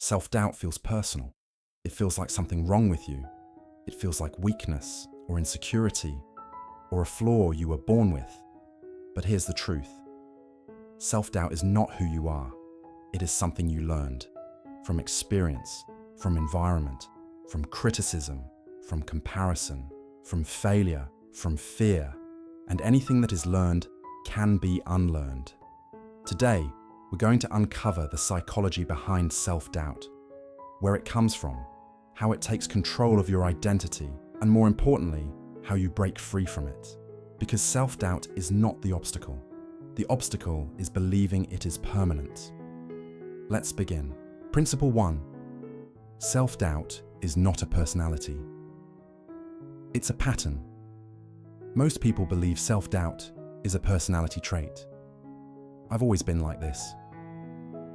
Self-doubt feels personal. It feels like something wrong with you. It feels like weakness or insecurity or a flaw you were born with. But here's the truth. Self-doubt is not who you are. It is something you learned from experience, from environment, from criticism, from comparison, from failure, from fear. And anything that is learned can be unlearned. Today, we're going to uncover the psychology behind self-doubt, where it comes from, how it takes control of your identity, and more importantly, how you break free from it. Because self-doubt is not the obstacle. The obstacle is believing it is permanent. Let's begin. Principle 1. Self-doubt is not a personality. It's a pattern. Most people believe self-doubt is a personality trait. I've always been like this.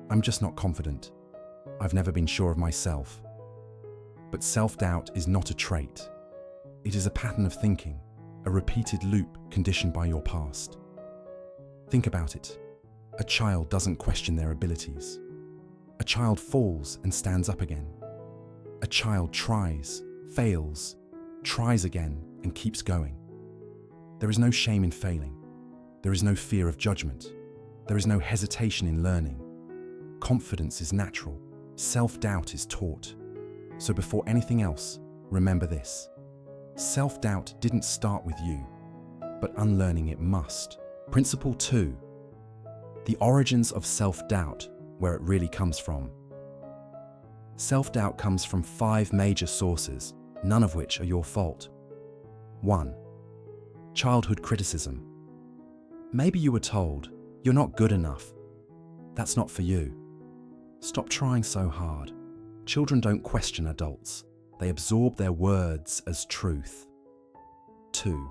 I'm just not confident. I've never been sure of myself. But self-doubt is not a trait. It is a pattern of thinking, a repeated loop conditioned by your past. Think about it. A child doesn't question their abilities. A child falls and stands up again. A child tries, fails, tries again, and keeps going. There is no shame in failing. There is no fear of judgment. There is no hesitation in learning. Confidence is natural. Self-doubt is taught. So before anything else, remember this. Self-doubt didn't start with you, but unlearning it must. Principle 2. The origins of self-doubt, where it really comes from. Self-doubt comes from 5 major sources, none of which are your fault. 1. Childhood criticism. Maybe you were told, "You're not good enough. That's not for you. Stop trying so hard." Children don't question adults. They absorb their words as truth. 2.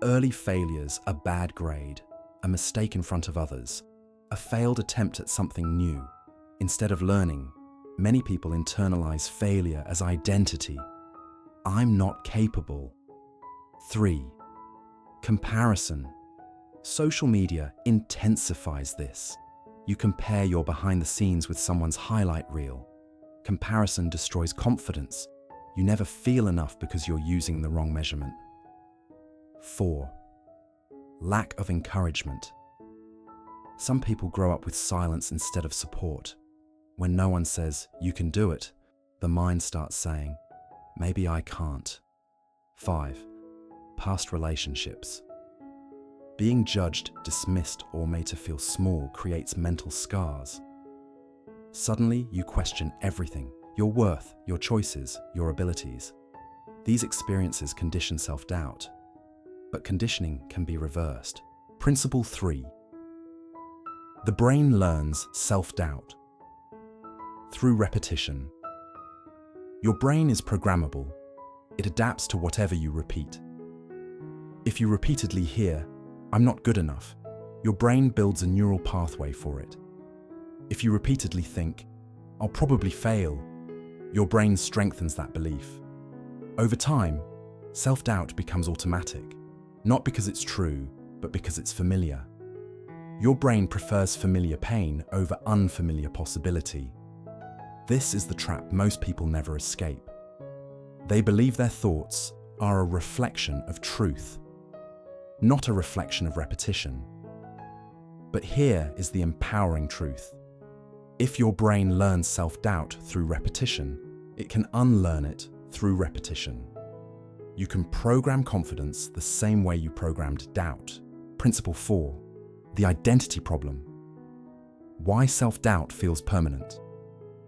Early failures, a bad grade, a mistake in front of others, a failed attempt at something new. Instead of learning, many people internalize failure as identity. I'm not capable. 3. Comparison. Social media intensifies this. You compare your behind the scenes with someone's highlight reel. Comparison destroys confidence. You never feel enough because you're using the wrong measurement. 4. Lack of encouragement. Some people grow up with silence instead of support. When no one says, "You can do it," the mind starts saying, "Maybe I can't." 5. Past relationships. Being judged, dismissed, or made to feel small creates mental scars. Suddenly, you question everything: your worth, your choices, your abilities. These experiences condition self-doubt, but conditioning can be reversed. Principle 3. The brain learns self-doubt through repetition. Your brain is programmable. It adapts to whatever you repeat. If you repeatedly hear, "I'm not good enough," your brain builds a neural pathway for it. If you repeatedly think, "I'll probably fail," your brain strengthens that belief. Over time, self-doubt becomes automatic, not because it's true, but because it's familiar. Your brain prefers familiar pain over unfamiliar possibility. This is the trap most people never escape. They believe their thoughts are a reflection of truth, not a reflection of repetition. But here is the empowering truth. If your brain learns self-doubt through repetition, it can unlearn it through repetition. You can program confidence the same way you programmed doubt. Principle 4. The identity problem. Why self-doubt feels permanent.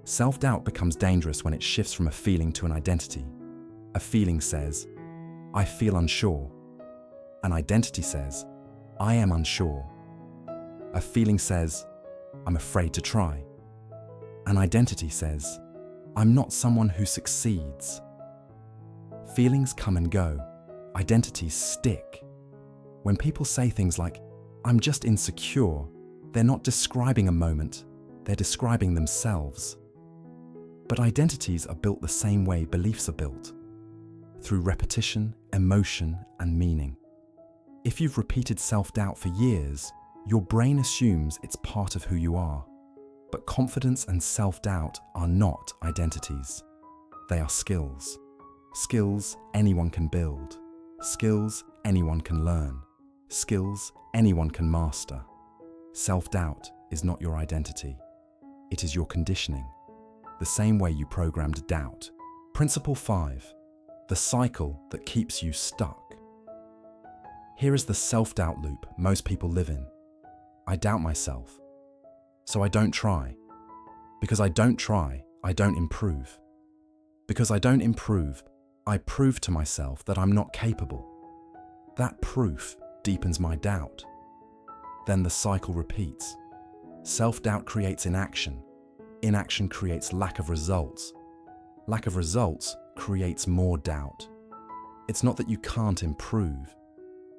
Self-doubt becomes dangerous when it shifts from a feeling to an identity. A feeling says, "I feel unsure." An identity says, "I am unsure." A feeling says, "I'm afraid to try." An identity says, "I'm not someone who succeeds." Feelings come and go. Identities stick. When people say things like, "I'm just insecure," they're not describing a moment, they're describing themselves. But identities are built the same way beliefs are built, through repetition, emotion, and meaning. If you've repeated self-doubt for years, your brain assumes it's part of who you are. But confidence and self-doubt are not identities. They are skills. Skills anyone can build. Skills anyone can learn. Skills anyone can master. Self-doubt is not your identity. It is your conditioning, the same way you programmed doubt. Principle 5, the cycle that keeps you stuck. Here is the self-doubt loop most people live in. I doubt myself, so I don't try. Because I don't try, I don't improve. Because I don't improve, I prove to myself that I'm not capable. That proof deepens my doubt. Then the cycle repeats. Self-doubt creates inaction. Inaction creates lack of results. Lack of results creates more doubt. It's not that you can't improve,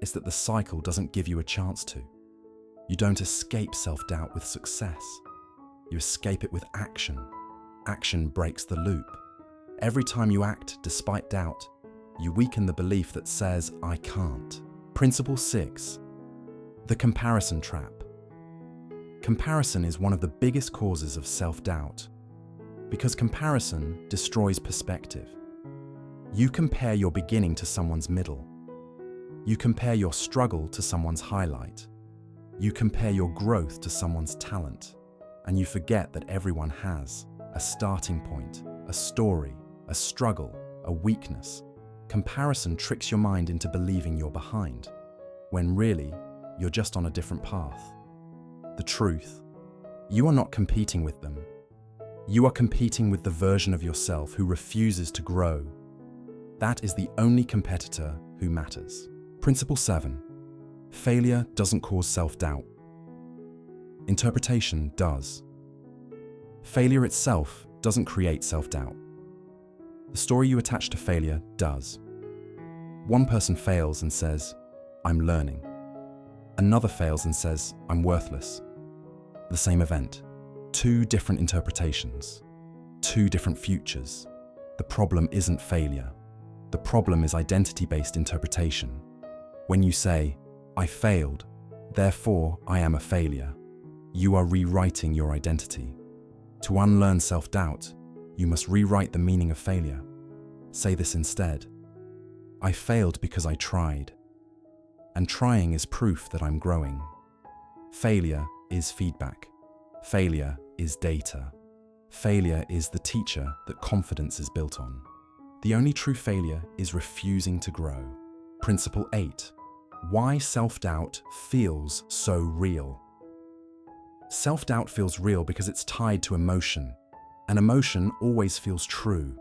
it's that the cycle doesn't give you a chance to. You don't escape self-doubt with success. You escape it with action. Action breaks the loop. Every time you act despite doubt, you weaken the belief that says, I can't. Principle 6, the comparison trap. Comparison is one of the biggest causes of self-doubt, because comparison destroys perspective. You compare your beginning to someone's middle. You compare your struggle to someone's highlight. You compare your growth to someone's talent, and you forget that everyone has a starting point, a story, a struggle, a weakness. Comparison tricks your mind into believing you're behind, when really, you're just on a different path. The truth, you are not competing with them. You are competing with the version of yourself who refuses to grow. That is the only competitor who matters. Principle 7, failure doesn't cause self-doubt. Interpretation does. Failure itself doesn't create self-doubt. The story you attach to failure does. One person fails and says, I'm learning. Another fails and says, I'm worthless. The same event, two different interpretations, two different futures. The problem isn't failure. The problem is identity-based interpretation. When you say, I failed, therefore I am a failure, you are rewriting your identity. To unlearn self-doubt, you must rewrite the meaning of failure. Say this instead. I failed because I tried. And trying is proof that I'm growing. Failure is feedback. Failure is data. Failure is the teacher that confidence is built on. The only true failure is refusing to grow. Principle 8. Why self-doubt feels so real. Self-doubt feels real because it's tied to emotion, and emotion always feels true.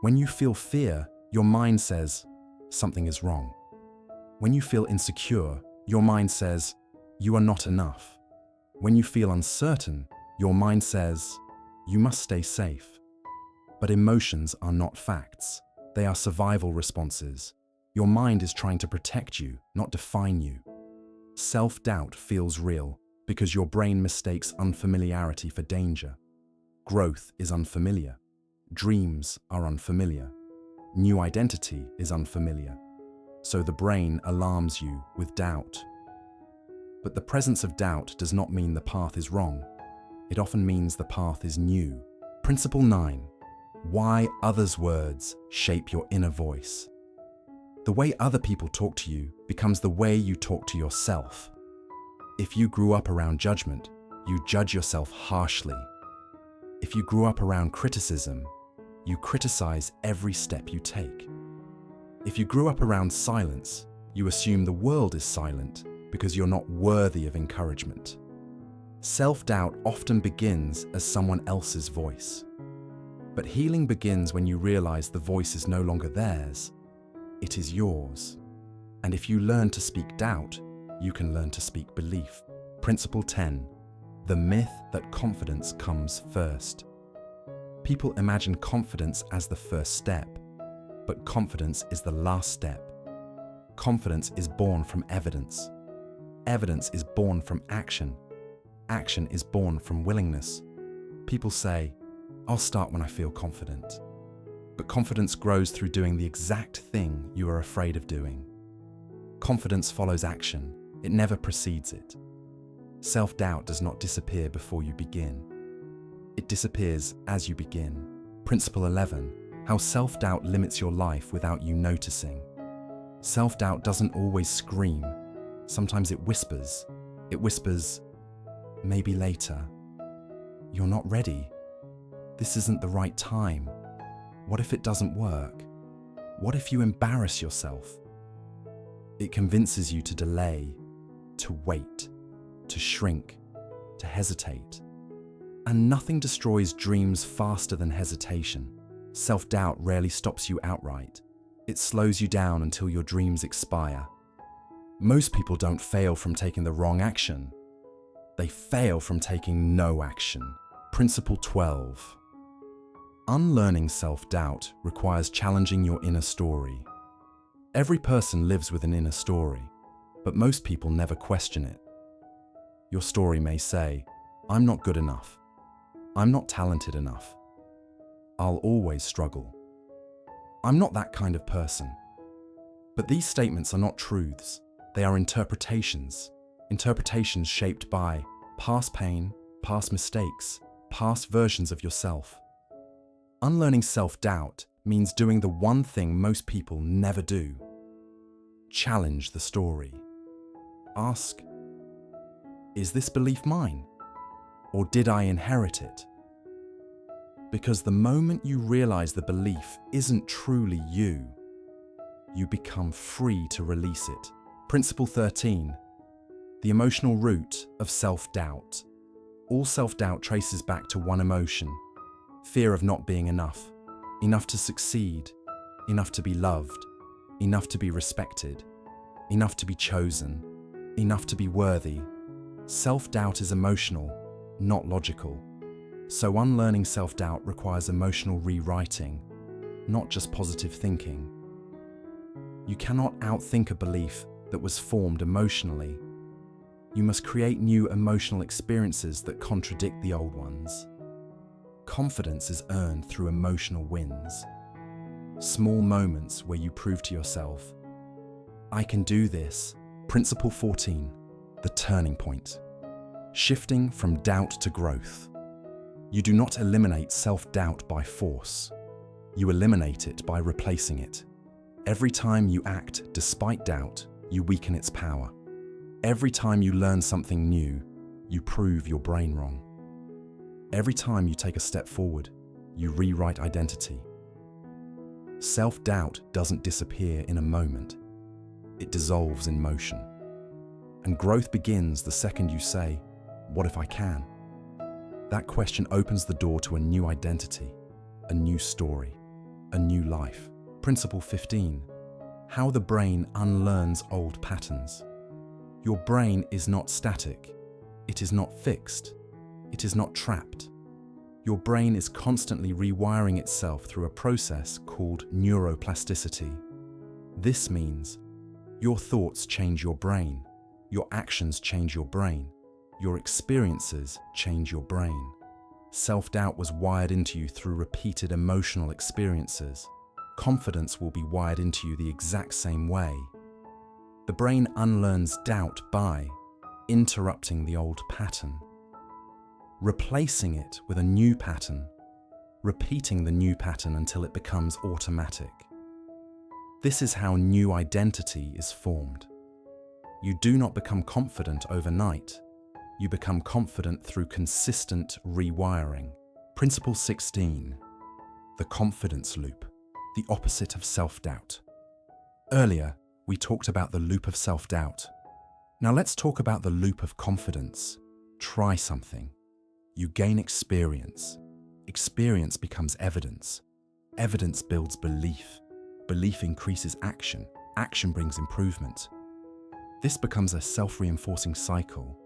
When you feel fear, your mind says, something is wrong. When you feel insecure, your mind says, you are not enough. When you feel uncertain, your mind says, you must stay safe. But emotions are not facts. They are survival responses. Your mind is trying to protect you, not define you. Self-doubt feels real because your brain mistakes unfamiliarity for danger. Growth is unfamiliar. Dreams are unfamiliar. New identity is unfamiliar. So the brain alarms you with doubt. But the presence of doubt does not mean the path is wrong. It often means the path is new. Principle 9. Why others' words shape your inner voice. The way other people talk to you becomes the way you talk to yourself. If you grew up around judgment, you judge yourself harshly. If you grew up around criticism, you criticize every step you take. If you grew up around silence, you assume the world is silent because you're not worthy of encouragement. Self-doubt often begins as someone else's voice. But healing begins when you realize the voice is no longer theirs, it is yours. And if you learn to speak doubt, you can learn to speak belief. Principle 10. The myth that confidence comes first. People imagine confidence as the first step, but confidence is the last step. Confidence is born from evidence. Evidence is born from action. Action is born from willingness. People say, I'll start when I feel confident. But confidence grows through doing the exact thing you are afraid of doing. Confidence follows action. It never precedes it. Self-doubt does not disappear before you begin. It disappears as you begin. Principle 11. How self-doubt limits your life without you noticing. Self-doubt doesn't always scream. Sometimes it whispers. It whispers, maybe later. You're not ready. This isn't the right time. What if it doesn't work? What if you embarrass yourself? It convinces you to delay, to wait, to shrink, to hesitate. And nothing destroys dreams faster than hesitation. Self-doubt rarely stops you outright. It slows you down until your dreams expire. Most people don't fail from taking the wrong action. They fail from taking no action. Principle 12. Unlearning self-doubt requires challenging your inner story. Every person lives with an inner story, but most people never question it. Your story may say, "I'm not good enough. I'm not talented enough. I'll always struggle. I'm not that kind of person." But these statements are not truths. They are interpretations. Interpretations shaped by past pain, past mistakes, past versions of yourself. Unlearning self-doubt means doing the one thing most people never do. Challenge the story. Ask, is this belief mine? Or did I inherit it? Because the moment you realize the belief isn't truly you, you become free to release it. Principle 13. The emotional root of self-doubt. All self-doubt traces back to one emotion: fear of not being enough. Enough to succeed, enough to be loved, enough to be respected, enough to be chosen, enough to be worthy. Self-doubt is emotional, not logical. So unlearning self-doubt requires emotional rewriting, not just positive thinking. You cannot outthink a belief that was formed emotionally. You must create new emotional experiences that contradict the old ones. Confidence is earned through emotional wins. Small moments where you prove to yourself, "I can do this." Principle 14. The turning point. Shifting from doubt to growth. You do not eliminate self-doubt by force. You eliminate it by replacing it. Every time you act despite doubt, you weaken its power. Every time you learn something new, you prove your brain wrong. Every time you take a step forward, you rewrite identity. Self-doubt doesn't disappear in a moment. It dissolves in motion. And growth begins the second you say, "What if I can?" That question opens the door to a new identity, a new story, a new life. Principle 15. How the brain unlearns old patterns. Your brain is not static. It is not fixed. It is not trapped. Your brain is constantly rewiring itself through a process called neuroplasticity. This means your thoughts change your brain, your actions change your brain, your experiences change your brain. Self-doubt was wired into you through repeated emotional experiences. Confidence will be wired into you the exact same way. The brain unlearns doubt by interrupting the old pattern, replacing it with a new pattern, repeating the new pattern until it becomes automatic. This is how new identity is formed. You do not become confident overnight. You become confident through consistent rewiring. Principle 16. The confidence loop, the opposite of self-doubt. Earlier, we talked about the loop of self-doubt. Now let's talk about the loop of confidence. Try something. You gain experience. Experience becomes evidence. Evidence builds belief. Belief increases action. Action brings improvement. This becomes a self-reinforcing cycle.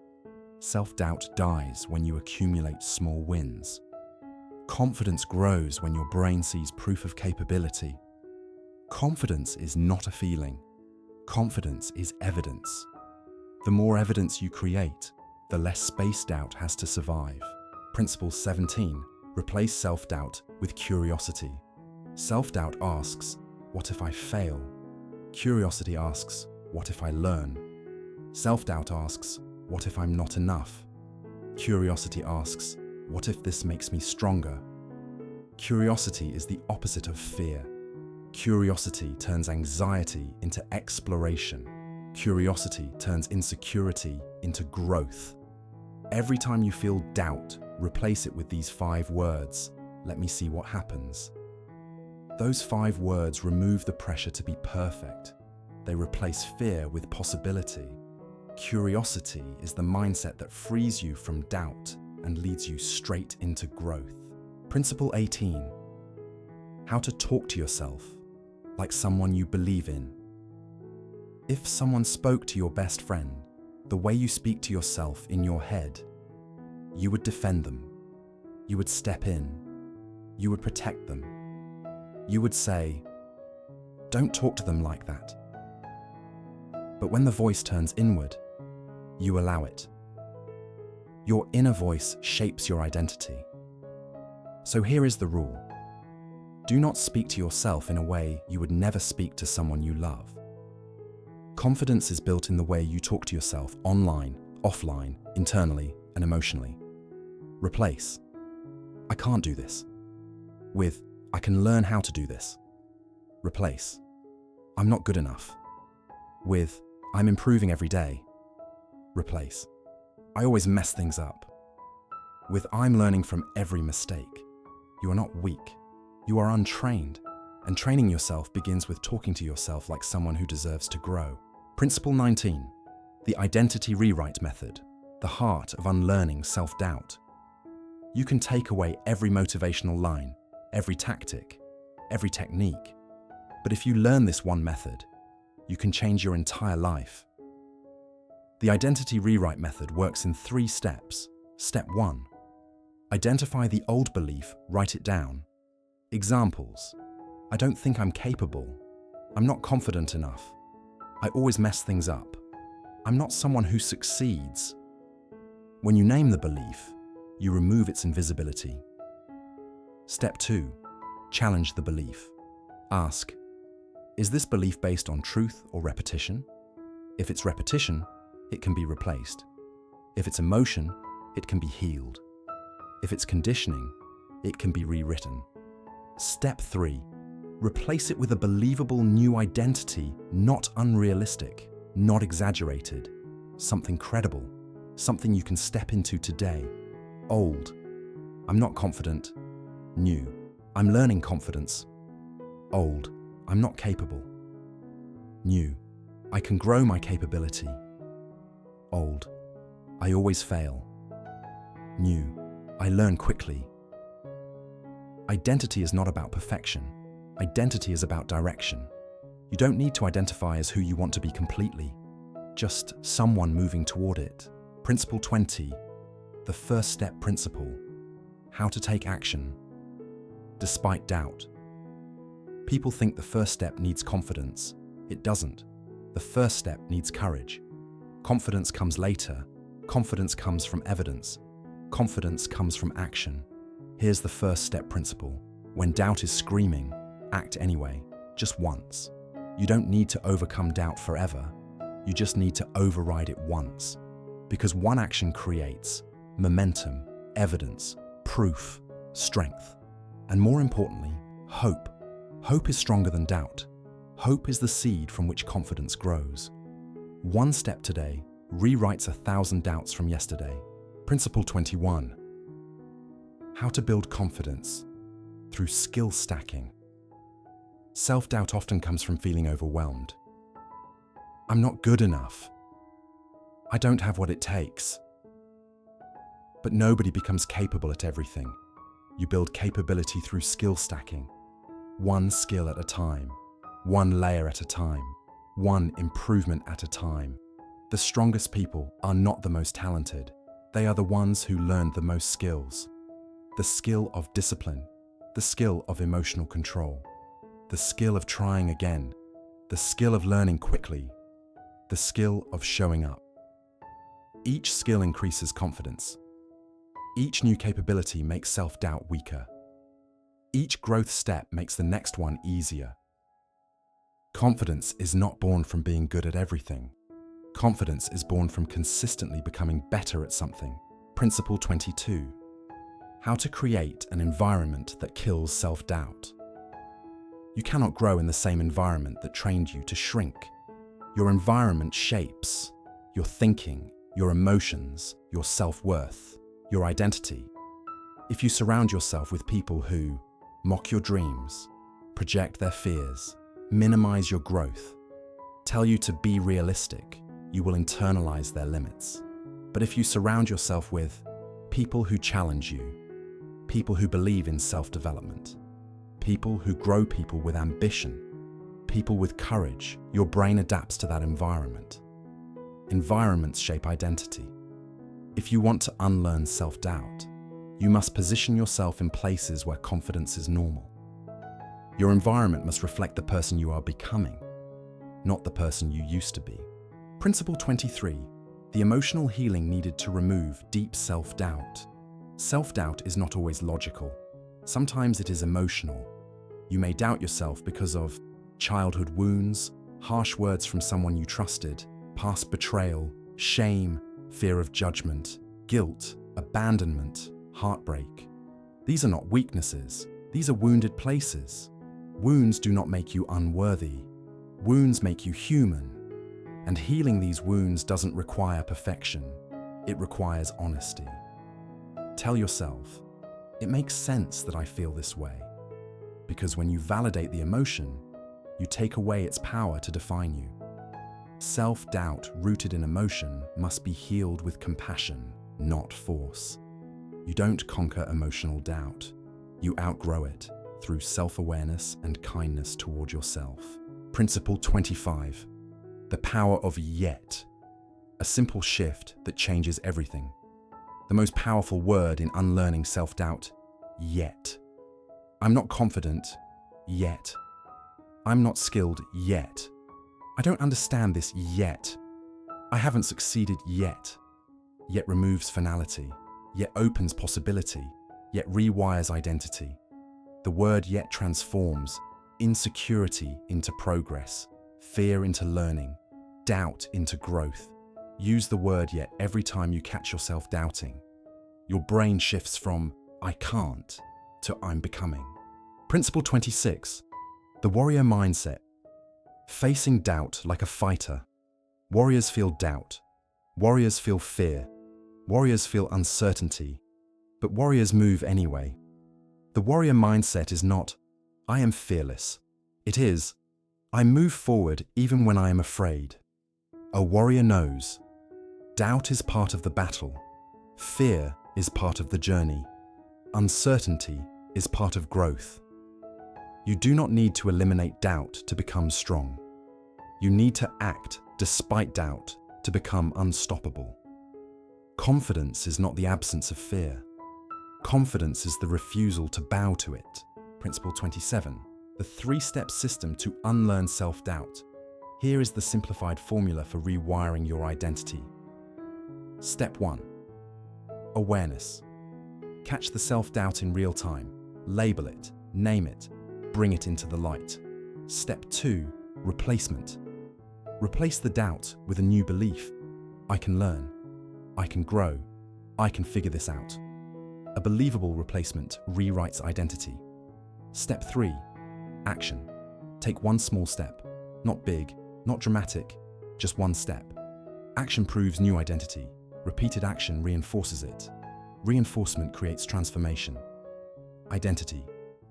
Self-doubt dies when you accumulate small wins. Confidence grows when your brain sees proof of capability. Confidence is not a feeling. Confidence is evidence. The more evidence you create, the less space doubt has to survive. Principle 17. Replace self-doubt with curiosity. Self-doubt asks, "What if I fail?" Curiosity asks, "What if I learn?" Self-doubt asks, "What if I'm not enough?" Curiosity asks, What if this makes me stronger? Curiosity is the opposite of fear. Curiosity turns anxiety into exploration. Curiosity turns insecurity into growth. Every time you feel doubt, replace it with these 5 words. Let me see what happens. Those 5 words remove the pressure to be perfect. They replace fear with possibility. Curiosity is the mindset that frees you from doubt and leads you straight into growth. Principle 18. How to talk to yourself like someone you believe in. If someone spoke to your best friend the way you speak to yourself in your head, you would defend them. You would step in. You would protect them. You would say, "Don't talk to them like that." But when the voice turns inward, you allow it. Your inner voice shapes your identity. So here is the rule. Do not speak to yourself in a way you would never speak to someone you love. Confidence is built in the way you talk to yourself online, offline, internally, and emotionally. Replace, "I can't do this," with, "I can learn how to do this." Replace, "I'm not good enough," with, "I'm improving every day." Replace, "I always mess things up," with, "I'm learning from every mistake." You are not weak. You are untrained. And training yourself begins with talking to yourself like someone who deserves to grow. Principle 19. The identity rewrite method, the heart of unlearning self-doubt. You can take away every motivational line, every tactic, every technique. But if you learn this one method, you can change your entire life. The identity rewrite method works in 3 steps. Step 1. Identify the old belief, write it down. Examples: I don't think I'm capable. I'm not confident enough. I always mess things up. I'm not someone who succeeds. When you name the belief, you remove its invisibility. Step 2. Challenge the belief. Ask, is this belief based on truth or repetition? If it's repetition, it can be replaced. If it's emotion, it can be healed. If it's conditioning, it can be rewritten. Step 3. Replace it with a believable new identity, not unrealistic, not exaggerated, something credible, something you can step into today. Old, I'm not confident. New, I'm learning confidence. Old, I'm not capable. New, I can grow my capability. Old, I always fail. New, I learn quickly. Identity is not about perfection. Identity is about direction. You don't need to identify as who you want to be completely, just someone moving toward it. Principle 20, the first step principle, how to take action. Despite doubt. People think the first step needs confidence. It doesn't. The first step needs courage. Confidence comes later. Confidence comes from evidence. Confidence comes from action. Here's the first step principle. When doubt is screaming, act anyway, just once. You don't need to overcome doubt forever. You just need to override it once. Because one action creates momentum, evidence, proof, strength, and more importantly, hope. Hope is stronger than doubt. Hope is the seed from which confidence grows. One step today rewrites 1,000 doubts from yesterday. Principle 21. How to build confidence through skill stacking. Self-doubt often comes from feeling overwhelmed. I'm not good enough. I don't have what it takes. But nobody becomes capable at everything. You build capability through skill stacking. One skill at a time, one layer at a time, one improvement at a time. The strongest people are not the most talented. They are the ones who learned the most skills. The skill of discipline, the skill of emotional control, the skill of trying again, the skill of learning quickly, the skill of showing up. Each skill increases confidence. Each new capability makes self-doubt weaker. Each growth step makes the next one easier. Confidence is not born from being good at everything. Confidence is born from consistently becoming better at something. Principle 22. How to create an environment that kills self-doubt. You cannot grow in the same environment that trained you to shrink. Your environment shapes your thinking, your emotions, your self-worth, your identity. If you surround yourself with people who mock your dreams, project their fears, minimize your growth, tell you to be realistic, you will internalize their limits. But if you surround yourself with people who challenge you, people who believe in self-development, people who grow people with ambition, people with courage, your brain adapts to that environment. Environments shape identity. If you want to unlearn self-doubt, you must position yourself in places where confidence is normal. Your environment must reflect the person you are becoming, not the person you used to be. Principle 23. The emotional healing needed to remove deep self-doubt. Self-doubt is not always logical. Sometimes it is emotional. You may doubt yourself because of childhood wounds, harsh words from someone you trusted, past betrayal, shame, fear of judgment, guilt, abandonment, heartbreak. These are not weaknesses. These are wounded places. Wounds do not make you unworthy. Wounds make you human. And healing these wounds doesn't require perfection. It requires honesty. Tell yourself, it makes sense that I feel this way. Because when you validate the emotion, you take away its power to define you. Self-doubt rooted in emotion must be healed with compassion, not force. You don't conquer emotional doubt. You outgrow it through self-awareness and kindness toward yourself. Principle 25. The power of yet. A simple shift that changes everything. The most powerful word in unlearning self-doubt, yet. I'm not confident yet. I'm not skilled yet. I don't understand this yet. I haven't succeeded yet. Yet removes finality, yet opens possibility, yet rewires identity. The word yet transforms insecurity into progress, fear into learning, doubt into growth. Use the word yet every time you catch yourself doubting. Your brain shifts from I can't to I'm becoming. Principle 26. The warrior mindset. Facing doubt like a fighter. Warriors feel doubt. Warriors feel fear. Warriors feel uncertainty. But warriors move anyway. The warrior mindset is not, I am fearless. It is, I move forward even when I am afraid. A warrior knows, doubt is part of the battle. Fear is part of the journey. Uncertainty is part of growth. You do not need to eliminate doubt to become strong. You need to act despite doubt to become unstoppable. Confidence is not the absence of fear. Confidence is the refusal to bow to it. Principle 27. The three-step system to unlearn self-doubt. Here is the simplified formula for rewiring your identity. Step 1. Awareness. Catch the self-doubt in real time. Label it, name it, bring it into the light. Step 2. Replacement. Replace the doubt with a new belief. I can learn. I can grow. I can figure this out. A believable replacement rewrites identity. Step 3. Action. Take one small step. Not big, not dramatic, just one step. Action proves new identity. Repeated action reinforces it. Reinforcement creates transformation. Identity,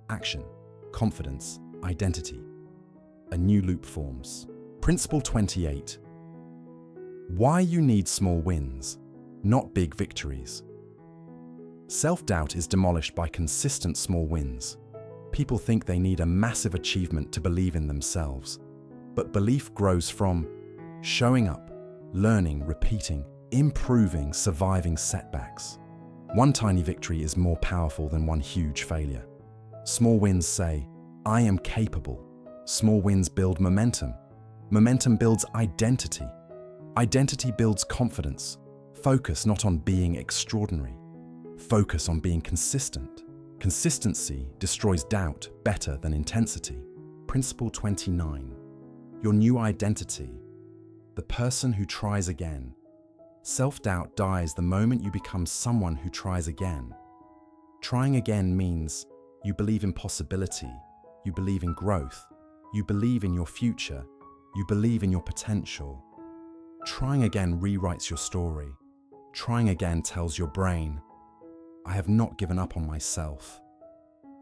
action, confidence, identity. A new loop forms. Principle 28. Why you need small wins, not big victories. Self-doubt is demolished by consistent small wins. People think they need a massive achievement to believe in themselves. But belief grows from showing up, learning, repeating, improving, surviving setbacks. One tiny victory is more powerful than one huge failure. Small wins say, I am capable. Small wins build momentum. Momentum builds identity. Identity builds confidence. Focus not on being extraordinary. Focus on being consistent. Consistency destroys doubt better than intensity. Principle 29. Your new identity. The person who tries again. Self-doubt dies the moment you become someone who tries again. Trying again means you believe in possibility, you believe in growth, you believe in your future, you believe in your potential. Trying again rewrites your story. Trying again tells your brain, I have not given up on myself.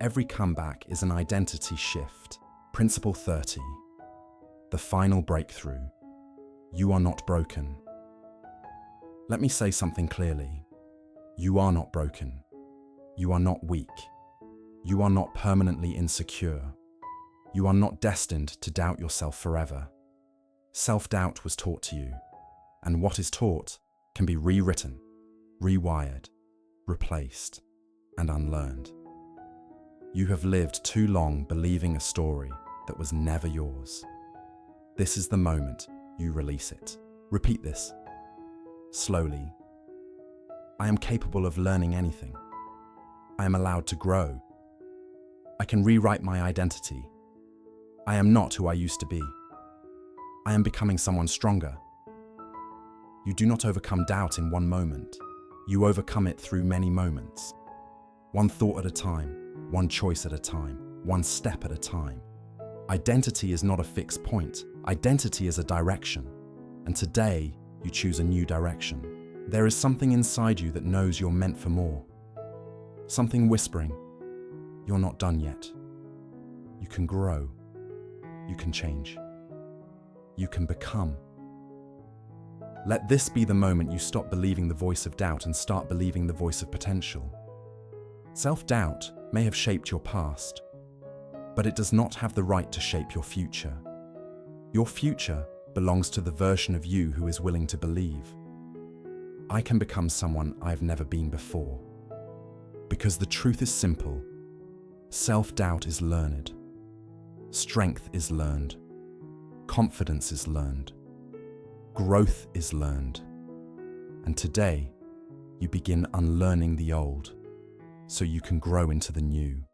Every comeback is an identity shift. Principle 30. The final breakthrough. You are not broken. Let me say something clearly. You are not broken. You are not weak. You are not permanently insecure. You are not destined to doubt yourself forever. Self-doubt was taught to you, and what is taught can be rewritten, rewired, replaced, and unlearned. You have lived too long believing a story that was never yours. This is the moment you release it. Repeat this. Slowly. I am capable of learning anything. I am allowed to grow. I can rewrite my identity. I am not who I used to be. I am becoming someone stronger. You do not overcome doubt in one moment. You overcome it through many moments. One thought at a time, one choice at a time, one step at a time. Identity is not a fixed point. Identity is a direction. And today, you choose a new direction. There is something inside you that knows you're meant for more. Something whispering, you're not done yet. You can grow. You can change. You can become. Let this be the moment you stop believing the voice of doubt and start believing the voice of potential. Self-doubt may have shaped your past, but it does not have the right to shape your future. Your future belongs to the version of you who is willing to believe. I can become someone I've never been before. Because the truth is simple. Self-doubt is learned. Strength is learned. Confidence is learned. Growth is learned. And today, you begin unlearning the old so you can grow into the new.